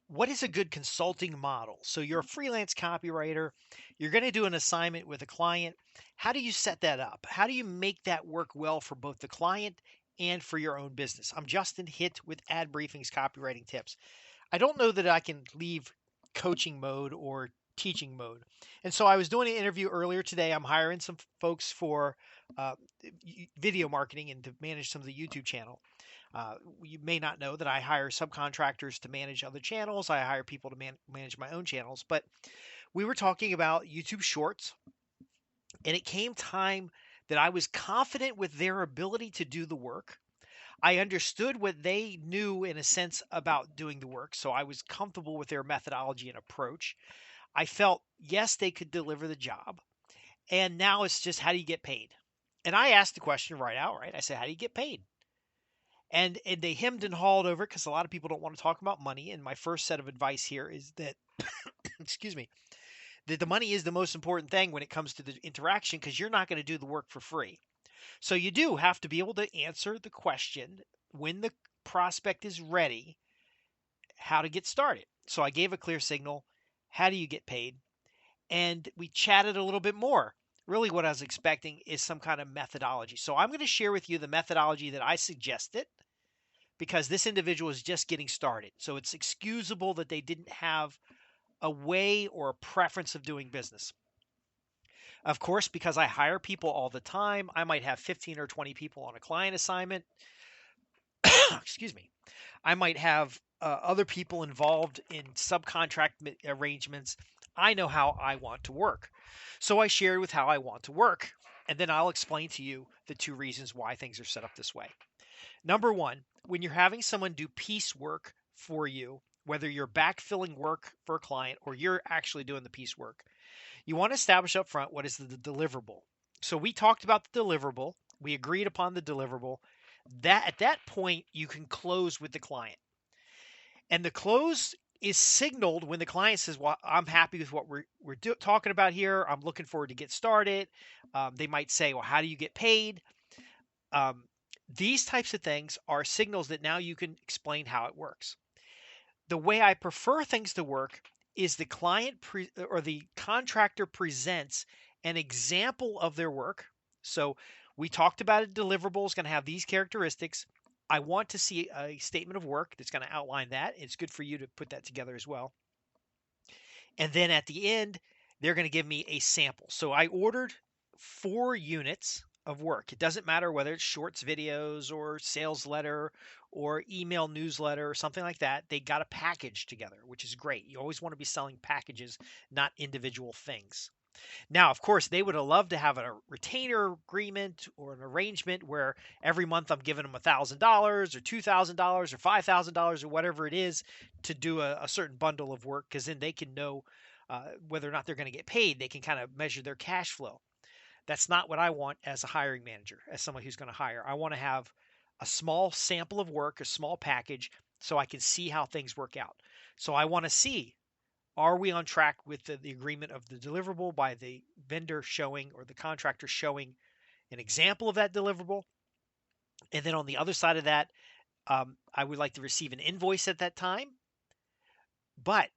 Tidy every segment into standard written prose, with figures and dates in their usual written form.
What is a good consulting model? So you're a freelance copywriter, you're going to do an assignment with a client. How do you set that up? How do you make that work well for both the client and for your own business? I'm Justin Hitt with Ad Briefing's Copywriting Tips. I don't know that I can leave coaching mode or teaching mode. And so I was doing an interview earlier today. I'm hiring some folks for uh, video marketing and to manage some of the YouTube channel. You may not know that I hire subcontractors to manage other channels. I hire people to manage my own channels. But we were talking about YouTube Shorts, and it came time that I was confident with their ability to do the work. I understood what they knew in a sense about doing the work, so I was comfortable with their methodology and approach. I felt, yes, they could deliver the job. And now it's just how do you get paid? And I asked the question right outright. I said, how do you get paid? And they hemmed and hawed over it because a lot of people don't want to talk about money. And my first set of advice here is that, excuse me, that the money is the most important thing when it comes to the interaction because you're not going to do the work for free. So you do have to be able to answer the question when the prospect is ready, how to get started. So I gave a clear signal. How do you get paid? And we chatted a little bit more. Really, what I was expecting is some kind of methodology. So I'm going to share with you the methodology that I suggested because this individual is just getting started. So it's excusable that they didn't have a way or a preference of doing business. Of course, because I hire people all the time, I might have 15 or 20 people on a client assignment. Excuse me. I might have other people involved in subcontract arrangements. I know how I want to work. So I shared with how I want to work. And then I'll explain to you the two reasons why things are set up this way. Number one, when you're having someone do piecework for you, whether you're backfilling work for a client or you're actually doing the piecework, you want to establish up front what is the deliverable. So we talked about the deliverable. We agreed upon the deliverable. That at that point you can close with the client. And the close is signaled when the client says, "Well, I'm happy with what we're talking about here. I'm looking forward to get started." They might say, "Well, how do you get paid?" Um, these types of things are signals that now you can explain how it works. The way I prefer things to work is the client or the contractor presents an example of their work. So we talked about a deliverable is going to have these characteristics. I want to see a statement of work that's going to outline that. It's good for you to put that together as well. And then at the end, they're going to give me a sample. So I ordered 4 units of work. It doesn't matter whether it's shorts videos or sales letter or email newsletter or something like that. They got a package together, which is great. You always want to be selling packages, not individual things. Now, of course, they would have loved to have a retainer agreement or an arrangement where every month I'm giving them $1,000 or $2,000 or $5,000 or whatever it is to do a certain bundle of work because then they can know whether or not they're going to get paid. They can kind of measure their cash flow. That's not what I want as a hiring manager, as someone who's going to hire. I want to have a small sample of work, a small package, so I can see how things work out. So I want to see, are we on track with the agreement of the deliverable by the vendor showing or the contractor showing an example of that deliverable? And then on the other side of that, I would like to receive an invoice at that time, but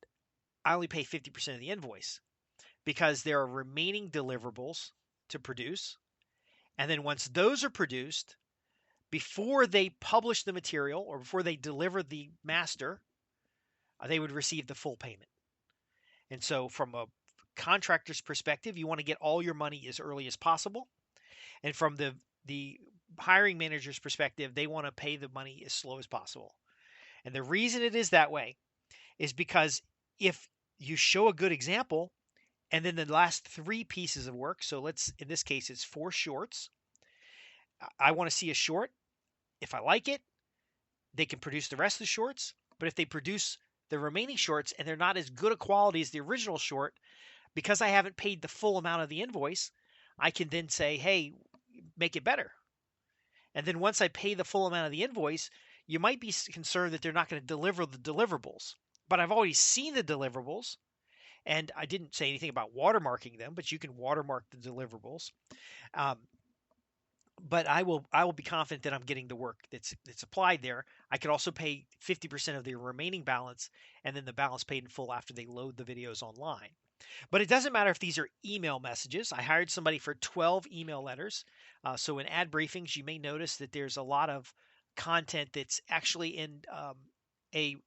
I only pay 50% of the invoice because there are remaining deliverables to produce. And then once those are produced, before they publish the material or before they deliver the master, they would receive the full payment. And so, from a contractor's perspective, you want to get all your money as early as possible. And from the hiring manager's perspective, they want to pay the money as slow as possible. And the reason it is that way is because if you show a good example, and then the last 3 pieces of work, so let's in this case it's 4 shorts. I want to see a short. If I like it, they can produce the rest of the shorts. But if they produce the remaining shorts and they're not as good a quality as the original short, because I haven't paid the full amount of the invoice, I can then say, hey, make it better. And then once I pay the full amount of the invoice, you might be concerned that they're not going to deliver the deliverables. But I've already seen the deliverables, and I didn't say anything about watermarking them, but you can watermark the deliverables. Um, but I will be confident that I'm getting the work that's applied there. I could also pay 50% of the remaining balance, and then the balance paid in full after they load the videos online. But it doesn't matter if these are email messages. I hired somebody for 12 email letters. So in ad briefings, you may notice that there's a lot of content that's actually in a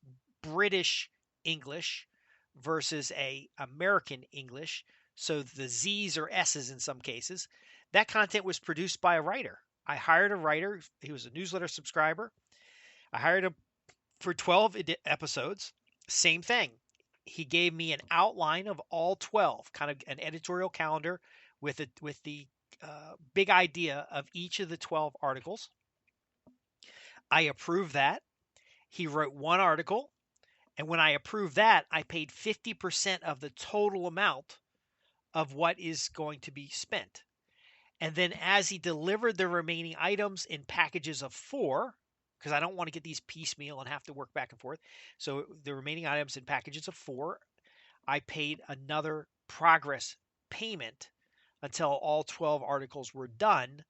British English versus a American English. So the Z's or S's in some cases. That content was produced by a writer. I hired a writer. He was a newsletter subscriber. I hired him for 12 episodes. Same thing. He gave me an outline of all 12, kind of an editorial calendar with the big idea of each of the 12 articles. I approved that. He wrote one article, and when I approved that, I paid 50% of the total amount of what is going to be spent. And then as he delivered the remaining items in packages of 4, because I don't want to get these piecemeal and have to work back and forth. So the remaining items in packages of 4, I paid another progress payment until all 12 articles were done.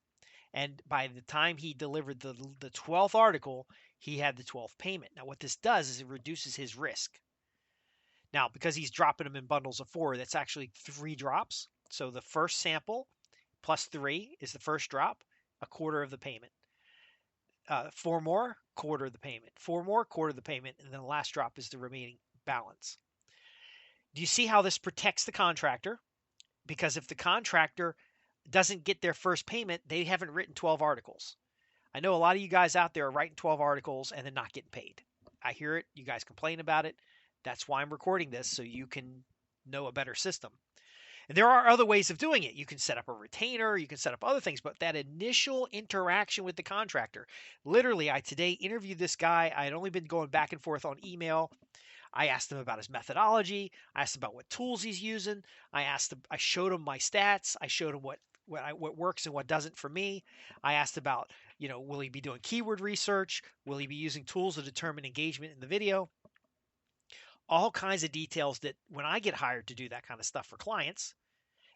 And by the time he delivered the 12th article, he had the 12th payment. Now, what this does is it reduces his risk. Now, because he's dropping them in bundles of 4, that's actually 3 drops. So the first sample plus 3 is the first drop, a quarter of the payment. 4 more, quarter of the payment. 4 more, quarter of the payment. And then the last drop is the remaining balance. Do you see how this protects the contractor? Because if the contractor doesn't get their first payment, they haven't written 12 articles. I know a lot of you guys out there are writing 12 articles and then not getting paid. I hear it. You guys complain about it. That's why I'm recording this, so you can know a better system. And there are other ways of doing it. You can set up a retainer, you can set up other things, but that initial interaction with the contractor, literally, I today interviewed this guy. I had only been going back and forth on email. I asked him about his methodology. I asked about what tools he's using. I showed him my stats. I showed him what works and what doesn't for me. I asked about, will he be doing keyword research? Will he be using tools to determine engagement in the video? All kinds of details that when I get hired to do that kind of stuff for clients,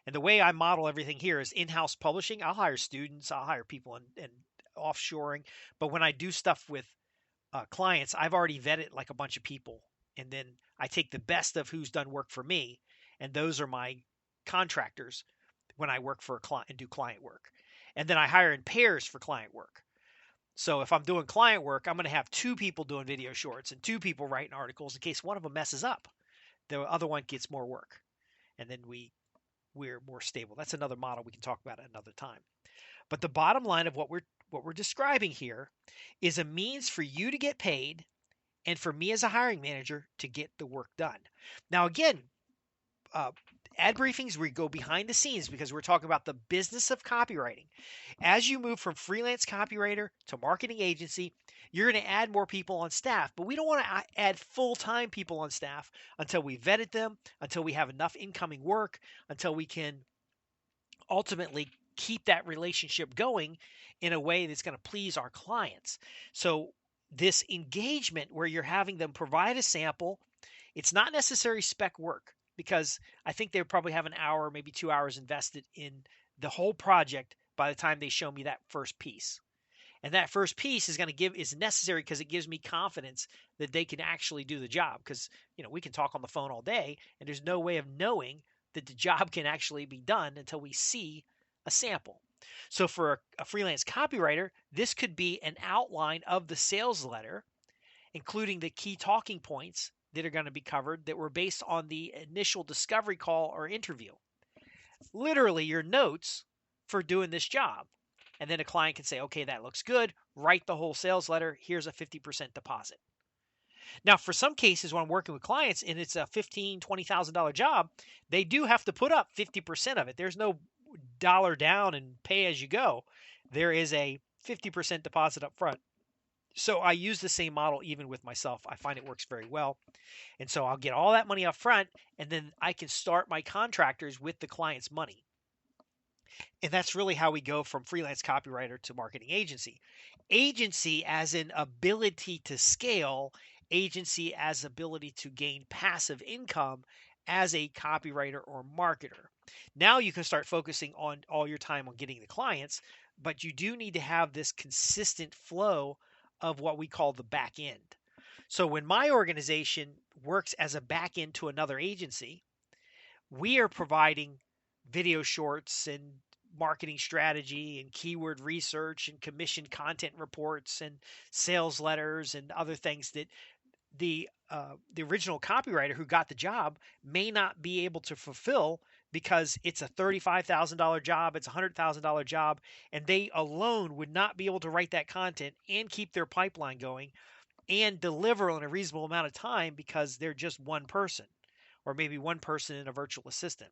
and the way I model everything here is in-house publishing. I'll hire students, I'll hire people in offshoring. But when I do stuff with clients, I've already vetted like a bunch of people. And then I take the best of who's done work for me. And those are my contractors when I work for a client and do client work. And then I hire in pairs for client work. So if I'm doing client work, I'm going to have 2 people doing video shorts and 2 people writing articles in case one of them messes up. The other one gets more work. And then we're more stable. That's another model we can talk about at another time. But the bottom line of what we're describing here is a means for you to get paid and for me as a hiring manager to get the work done. Now, again, ad briefings, we go behind the scenes because we're talking about the business of copywriting. As you move from freelance copywriter to marketing agency, you're going to add more people on staff, but we don't want to add full-time people on staff until we vetted them, until we have enough incoming work, until we can ultimately keep that relationship going in a way that's going to please our clients. So this engagement where you're having them provide a sample, it's not necessarily spec work because I think they probably have an hour, maybe 2 hours invested in the whole project by the time they show me that first piece. And that first piece is necessary because it gives me confidence that they can actually do the job. Because we can talk on the phone all day, and there's no way of knowing that the job can actually be done until we see a sample. So for a freelance copywriter, this could be an outline of the sales letter, including the key talking points that are going to be covered that were based on the initial discovery call or interview. Literally your notes for doing this job. And then a client can say, okay, that looks good. Write the whole sales letter. Here's a 50% deposit. Now, for some cases, when I'm working with clients and it's a $15,000, $20,000 job, they do have to put up 50% of it. There's no dollar down and pay as you go. There is a 50% deposit up front. So I use the same model even with myself. I find it works very well. And so I'll get all that money up front, and then I can start my contractors with the client's money. And that's really how we go from freelance copywriter to marketing agency. Agency as in ability to scale, agency as ability to gain passive income as a copywriter or marketer. Now you can start focusing on all your time on getting the clients, but you do need to have this consistent flow of what we call the back end. So when my organization works as a back end to another agency, we are providing video shorts and marketing strategy and keyword research and commission content reports and sales letters and other things that the original copywriter who got the job may not be able to fulfill because it's a $35,000 job, it's a $100,000 job, and they alone would not be able to write that content and keep their pipeline going and deliver in a reasonable amount of time because they're just one person or maybe one person and a virtual assistant.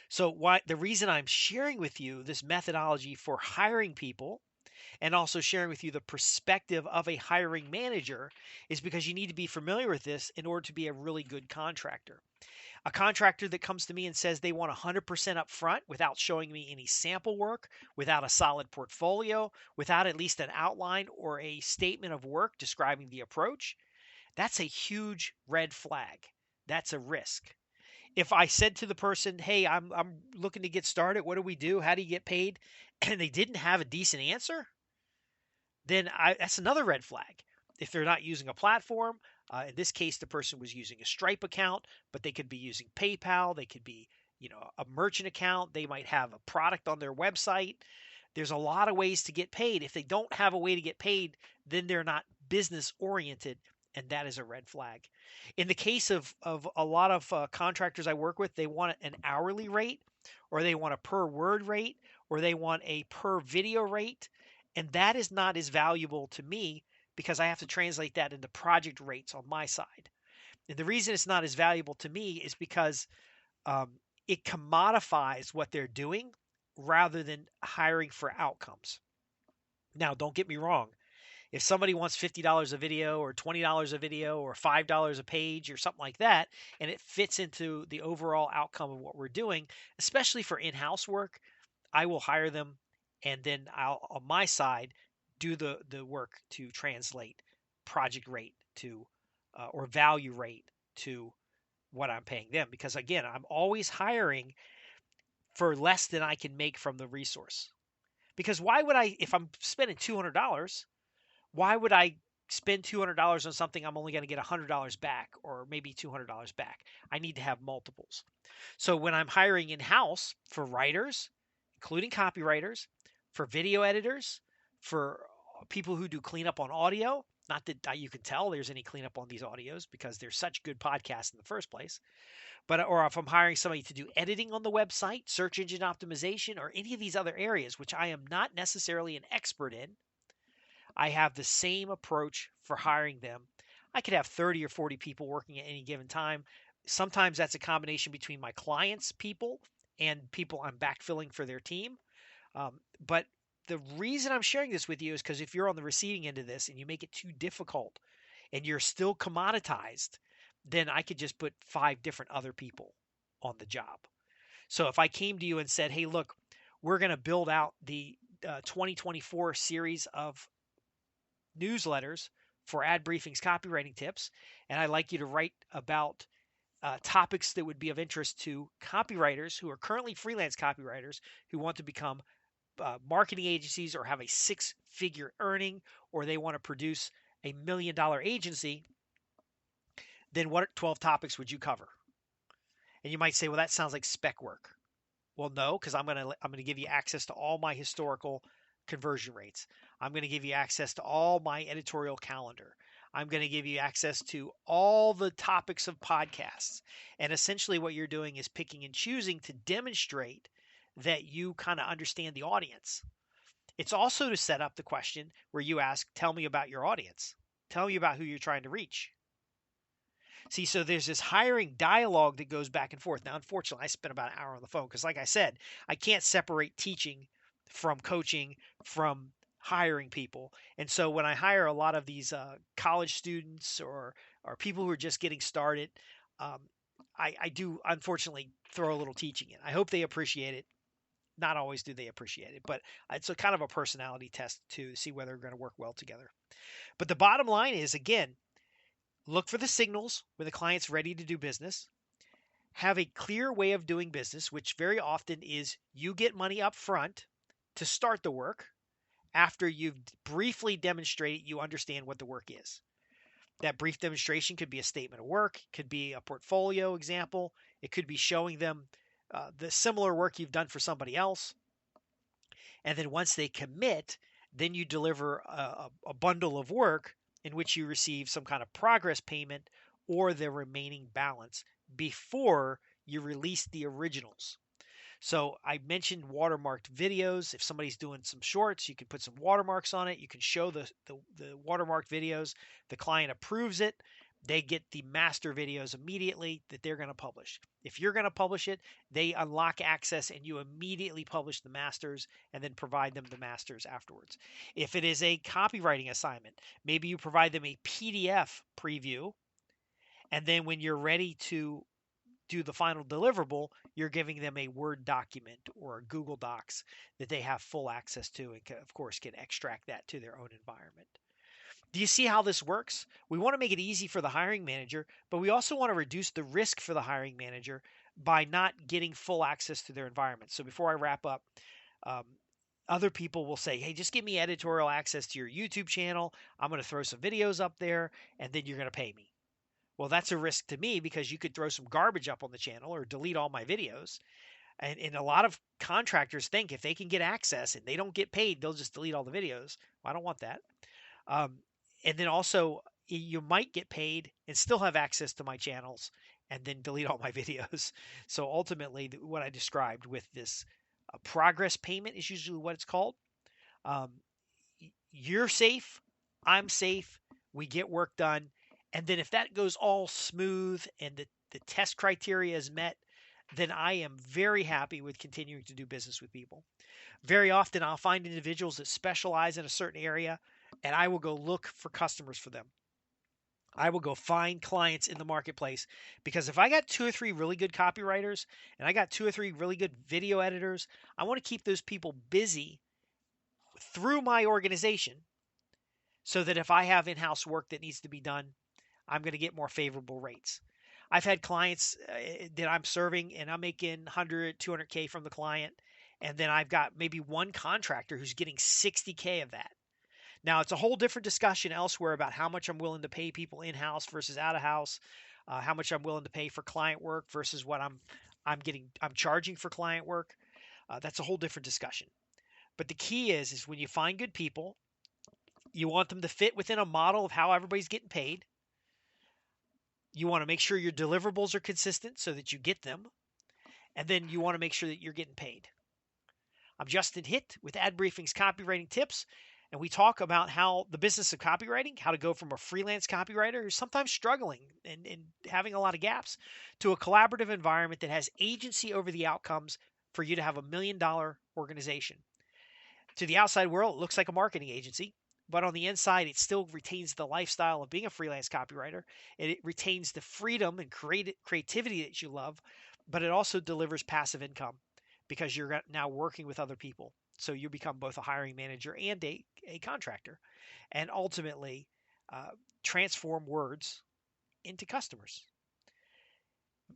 So why the reason I'm sharing with you this methodology for hiring people and also sharing with you the perspective of a hiring manager is because you need to be familiar with this in order to be a really good contractor. A contractor that comes to me and says they want 100% up front without showing me any sample work, without a solid portfolio, without at least an outline or a statement of work describing the approach, that's a huge red flag. That's a risk. If I said to the person, "Hey, I'm looking to get started. What do we do? How do you get paid?" and they didn't have a decent answer, then that's another red flag. If they're not using a platform, in this case, the person was using a Stripe account, but they could be using PayPal. They could be, a merchant account. They might have a product on their website. There's a lot of ways to get paid. If they don't have a way to get paid, then they're not business oriented, and that is a red flag. In the case of a lot of contractors I work with, they want an hourly rate, or they want a per word rate, or they want a per video rate. And that is not as valuable to me because I have to translate that into project rates on my side. And the reason it's not as valuable to me is because um, it commodifies what they're doing rather than hiring for outcomes. Now, don't get me wrong. If somebody wants $50 a video or $20 a video or $5 a page or something like that, and it fits into the overall outcome of what we're doing, especially for in-house work, I will hire them and then I'll on my side do the work to translate project rate to or value rate to what I'm paying them because again, I'm always hiring for less than I can make from the resource. Because why would I if I'm spending $200, why would I spend $200 on something I'm only going to get $100 back or maybe $200 back? I need to have multiples. So when I'm hiring in-house for writers, including copywriters, for video editors, for people who do cleanup on audio, not that you can tell there's any cleanup on these audios because they're such good podcasts in the first place, but or if I'm hiring somebody to do editing on the website, search engine optimization, or any of these other areas, which I am not necessarily an expert in, I have the same approach for hiring them. I could have 30 or 40 people working at any given time. Sometimes that's a combination between my clients' people and people I'm backfilling for their team. But the reason I'm sharing this with you is because if you're on the receiving end of this and you make it too difficult and you're still commoditized, then I could just put 5 different other people on the job. So if I came to you and said, "Hey, look, we're going to build out the 2024 series of newsletters for Ad Briefing's copywriting tips, and I'd like you to write about topics that would be of interest to copywriters who are currently freelance copywriters who want to become marketing agencies or have a 6-figure earning, or they want to produce a $1 million agency," then what 12 topics would you cover? And you might say, "Well, that sounds like spec work." Well, no, because I'm gonna give you access to all my historical conversion rates. I'm going to give you access to all my editorial calendar. I'm going to give you access to all the topics of podcasts. And essentially what you're doing is picking and choosing to demonstrate that you kind of understand the audience. It's also to set up the question where you ask, "Tell me about your audience. Tell me about who you're trying to reach." See, so there's this hiring dialogue that goes back and forth. Now, unfortunately, I spent about an hour on the phone because, like I said, I can't separate teaching from coaching from hiring people. And so when I hire a lot of these college students or people who are just getting started, um, I do unfortunately throw a little teaching in. I hope they appreciate it. Not always do they appreciate it, but it's a kind of a personality test to see whether we're going to work well together. But the bottom line is, again, look for the signals when the client's ready to do business. Have a clear way of doing business, which very often is you get money up front to start the work after you've briefly demonstrated you understand what the work is. That brief demonstration could be a statement of work, could be a portfolio example, it could be showing them the similar work you've done for somebody else. And then once they commit, then you deliver a bundle of work in which you receive some kind of progress payment or the remaining balance before you release the originals. So I mentioned watermarked videos. If somebody's doing some shorts, you can put some watermarks on it. You can show the watermarked videos. The client approves it. They get the master videos immediately that they're going to publish. If you're going to publish it, they unlock access and you immediately publish the masters and then provide them the masters afterwards. If it is a copywriting assignment, maybe you provide them a PDF preview, and then when you're ready to do the final deliverable, you're giving them a Word document or a Google Docs that they have full access to and, of course, can extract that to their own environment. Do you see how this works? We want to make it easy for the hiring manager, but we also want to reduce the risk for the hiring manager by not getting full access to their environment. So before I wrap up, um, other people will say, hey, just give me editorial access to your YouTube channel. I'm going to throw some videos up there, and then you're going to pay me. Well, that's a risk to me because you could throw some garbage up on the channel or delete all my videos. And a lot of contractors think if they can get access and they don't get paid, they'll just delete all the videos. Well, I don't want that. Um, and then also, you might get paid and still have access to my channels and then delete all my videos. So ultimately, what I described with this progress payment is usually what it's called. Um, you're safe, I'm safe, we get work done. And then if that goes all smooth and the test criteria is met, then I am very happy with continuing to do business with people. Very often I'll find individuals that specialize in a certain area and I will go look for customers for them. I will go find clients in the marketplace because if I got two or three really good copywriters and I got two or three really good video editors, I want to keep those people busy through my organization so that if I have in-house work that needs to be done, I'm going to get more favorable rates. I've had clients that I'm serving and I'm making 100, 200K from the client. And then I've got maybe one contractor who's getting 60K of that. Now, it's a whole different discussion elsewhere about how much I'm willing to pay people in-house versus out-of-house, how much I'm willing to pay for client work versus what I'm charging for client work. That's a whole different discussion. But the key is when you find good people, you want them to fit within a model of how everybody's getting paid. You want to make sure your deliverables are consistent so that you get them. And then you want to make sure that you're getting paid. I'm Justin Hitt with Ad Briefing's Copywriting Tips. And we talk about how the business of copywriting, how to go from a freelance copywriter who's sometimes struggling and having a lot of gaps to a collaborative environment that has agency over the outcomes for you to have $1 million organization. To the outside world, it looks like a marketing agency, but on the inside, it still retains the lifestyle of being a freelance copywriter. It retains the freedom and creativity that you love, but it also delivers passive income because you're now working with other people. So you become both a hiring manager and a contractor, and ultimately transform words into customers.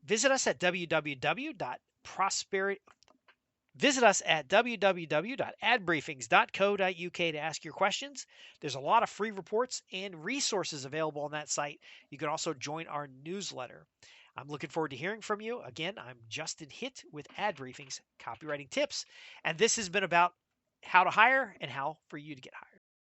Visit us at www.adbriefings.co.uk to ask your questions. There's a lot of free reports and resources available on that site. You can also join our newsletter. I'm looking forward to hearing from you. Again, I'm Justin Hitt with Ad Briefing's Copywriting Tips, and this has been about how to hire and how for you to get hired.